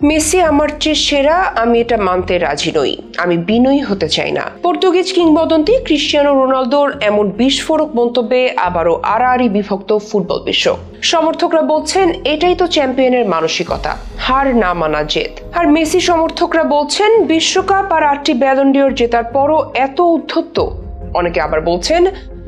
Messi আমার চেয়ে সেরা, আমি এটা মানতে রাজি নই, আমি বিনয়ী হতে চাই না। পর্তুগিজ কিংবদন্তি ক্রিস্টিয়ানো রোনালদোর এমন বিস্ফোরক মন্তব্যে আবারও আড়াআড়ি বিভক্ত ফুটবল বিশ্ব। সমর্থকরা বলছেন এটাই তো চ্যাম্পিয়নের মানসিকতা, হার না মানা জেদ। আর মেসি সমর্থকরা বলছেন বিশ্বকাপ আর 8টি ব্যালন ডিওর জেতার পরও এত উদ্ধত্ত। অনেকে আবার বলছেন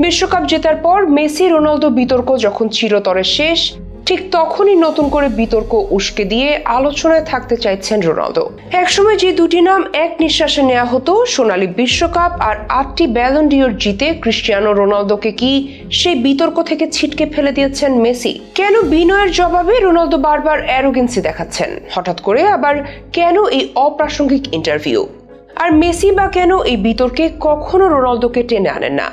বিশ্বকাপ জেতার পর মেসি রোনালদো বিতর্ক যখন চিরতরে শেষ, ঠিক তখনই নতুন করে বিতর্ক উস্কে দিয়ে আলোচনায় থাকতে চাইছেন রোনালদো। একসময় যে দুটি নাম এক নিঃশ্বাসে নেওয়া হতো, সোনালী বিশ্বকাপ আর 8টি ব্যালন ডিওর জিতে ক্রিস্টিয়ানো রোনালদোকে কি সেই বিতর্ক থেকে ছিটকে ফেলে দিয়েছেন মেসি? কেন বিনয়ের জবাবে রোনালদো বারবার অ্যারোগেন্সি দেখাচ্ছেন হঠাৎ করে? আবার কেন এই অপ্রাসঙ্গিক ইন্টারভিউ? আর মেসি বা কেন এই বিতর্কে কখনো রোনালদোকে টেনে আনেন না?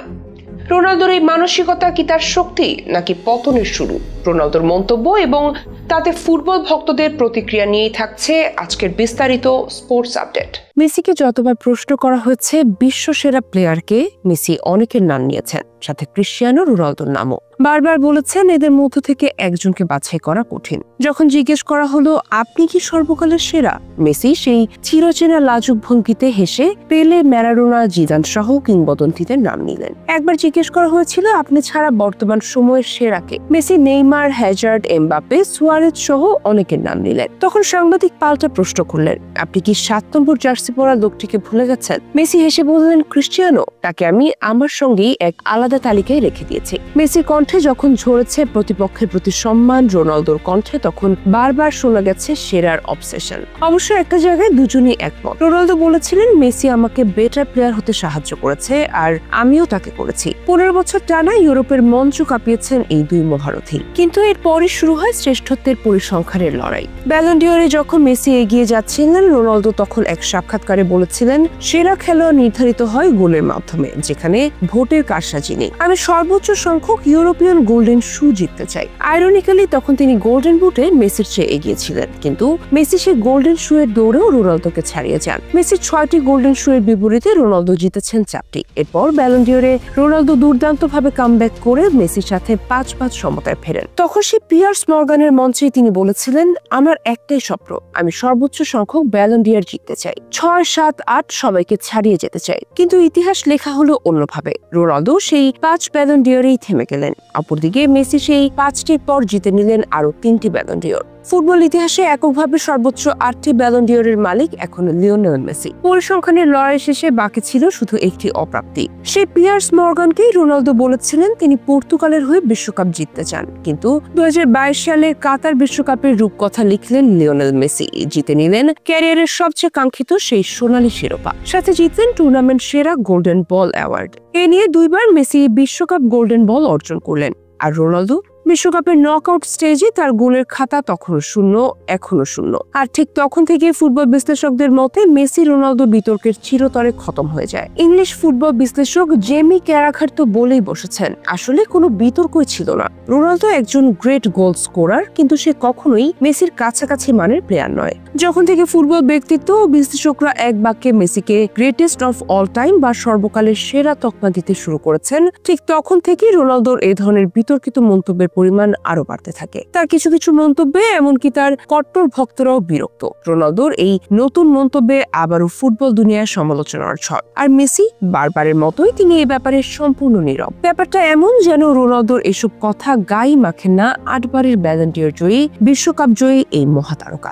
রোনালদোর এই মানসিকতা কি তার শক্তি নাকি পতনের শুরু? রোনালদোর মন্তব্য এবং তাতে ফুটবল ভক্তদের প্রতিক্রিয়া নিয়েই থাকছে আজকের বিস্তারিত স্পোর্টস আপডেট। মেসিকে যতবার প্রশ্ন করা হয়েছে বিশ্ব সেরা প্লেয়ারকে, মেসি অনেকের নাম নিয়েছেন, সাথে ক্রিস্টিয়ানো রোনালদোর নামও। বারবার বলেছেন এদের মধ্য থেকে একজনকে বাছাই করা কঠিন। যখন জিজ্ঞেস করা হলো আপনি কি সর্বকালের সেরা, মেসি সেই চিরচেনা লাজুক ভঙ্গিতে হেসে পেলে, ম্যারাডোনা, জিদান সহ কিংবদন্তিদের নাম নিলেন। একবার জিজ্ঞেস করা হয়েছিল আপনি ছাড়া বর্তমান সময়ের সেরাকে, Messi Neymar, Hazard, Mbappe, Suarez সহ অনেকের নাম নিলেন। তখন সাংবাদিক পাল্টা প্রশ্ন করলেন আপনি কি 7 নম্বর জার্সি পরা লোকটিকে ভুলে গেছেন? মেসি হেসে বললেন ক্রিস্টিয়ানো, তাকে আমি আমার সঙ্গেই এক আলাদা তালিকায় রেখে দিয়েছি। মেসির কণ্ঠে যখন ঝরেছে প্রতিপক্ষের প্রতি সম্মান, রোনালদোর কণ্ঠে তখন বারবার শোনা গেছে সেরার অবসেশন। অবশ্য একটা জায়গায় দুজনই একমত। রোনালদো বলেছিলেন মেসি আমাকে বেটার প্লেয়ার হতে সাহায্য করেছে আর আমিও তাকে করেছি। 15 বছর টানা ইউরোপের মঞ্চ কাঁপিয়েছেন এই দুই মহারথী। কিন্তু এরপরই শুরু হয় শ্রেষ্ঠত্বের পরিসংখ্যানের লড়াই। ব্যালন ডিওরে যখন মেসি এগিয়ে যাচ্ছিলেন, রোনালদো তখন এক সাক্ষাৎকারে বলেছিলেন সেরা খেলোয়াড় নির্ধারিত হয় গোলের মাধ্যমে, যেখানে ভোটের কারসাজি নেই। আমি সর্বোচ্চ সংখ্যক ইউরোপিয়ান গোল্ডেন শু জিততে চাই। আইরনিক্যালি তখন তিনি গোল্ডেন বুটে মেসির চেয়ে এগিয়ে ছিলেন, কিন্তু মেসি সেই গোল্ডেন শু এর দৌড়েও রোনালদোকে ছাড়িয়ে যান। মেসির 6টি গোল্ডেন শু এর বিপরীতে রোনালদো জিতেছেন 4টি। এরপর ব্যালন ডিওরে রোনালদো দুর্দান্তভাবে কামব্যাক করে মেসির সাথে 5-5 সমতায় ফেরেন। তখন সেই পিয়ার্স মর্গানের মঞ্চে তিনি বলেছিলেন আমার একটাই স্বপ্ন, আমি সর্বোচ্চ সংখ্যক ব্যালন ডিওর জিততে চাই, 6, 7, 8 সবাইকে ছাড়িয়ে যেতে চাই। কিন্তু ইতিহাস লেখা হলো অন্যভাবে। রোনালদো সেই 5 ব্যালন ডিওরেই থেমে গেলেন। অপরদিকে মেসি সেই 5টির পর জিতে নিলেন আরো 3টি ব্যালন ডিওর। ফুটবল ইতিহাসে এককভাবে সর্বোচ্চ 8টি ব্যালন ডিওরের মালিক এখন লিওনেল মেসি। পরিসংখ্যানের লড়াই শেষে বাকি ছিল শুধু একটি অপ্রাপ্তি। সেই পিয়ার্স মর্গানকেই রোনালদো বলেছিলেন তিনি পর্তুগালের হয়ে বিশ্বকাপ জিততে চান, কিন্তু 2022 সালের কাতার বিশ্বকাপের রূপকথা লিখলেন লিওনেল মেসি। জিতে নিলেন ক্যারিয়ারের সবচেয়ে কাঙ্ক্ষিত সেই সোনালী শিরোপা, সাথে জিতলেন টুর্নামেন্ট সেরা গোল্ডেন বল অ্যাওয়ার্ড। এ নিয়ে 2বার মেসি বিশ্বকাপ গোল্ডেন বল অর্জন করলেন। আর রোনালদো বিশ্বকাপের নকআউট স্টেজে তার গোলের খাতা তখনও শূন্য, এখনো শূন্য। আর ঠিক তখন থেকে ফুটবল বিশ্লেষকদের মতে মেসি রোনালদো বিতর্কের চিরতরে খতম হয়ে যায়। ইংলিশ ফুটবল বিশ্লেষক জেমি ক্যারাঘার তো বলেই বসেছেন আসলে কোনো বিতর্কই ছিল না। রোনালদো একজন গ্রেট গোল স্কোরার, কিন্তু সে কখনোই মেসির কাছাকাছি মানের প্লেয়ার নয়। যখন থেকে ফুটবল ব্যক্তিত্ব ও বিশ্লেষকরা এক বাক্যে মেসিকে গ্রেটেস্ট অফ অল টাইম বা সর্বকালের সেরা তকমা দিতে শুরু করেছেন, ঠিক তখন থেকেই রোনালদোর এই ধরনের বিতর্কিত মন্তব্যের পরিমাণ আরো বাড়তে থাকে। তার কিছু কিছু মন্তব্যে এমনকি তার কট্টর ভক্তরাও বিরক্ত। রোনালদোর এই নতুন মন্তব্যে আবারও ফুটবল দুনিয়ার সমালোচনার ঝড়। আর মেসি বারবারের মতোই তিনি এই ব্যাপারে সম্পূর্ণ নীরব। ব্যাপারটা এমন যেন রোনালদোর এসব কথা গায়ে মাখেন না 8বারের ব্যালন ডিওর জয়ী, বিশ্বকাপ জয়ী এই মহাতারকা।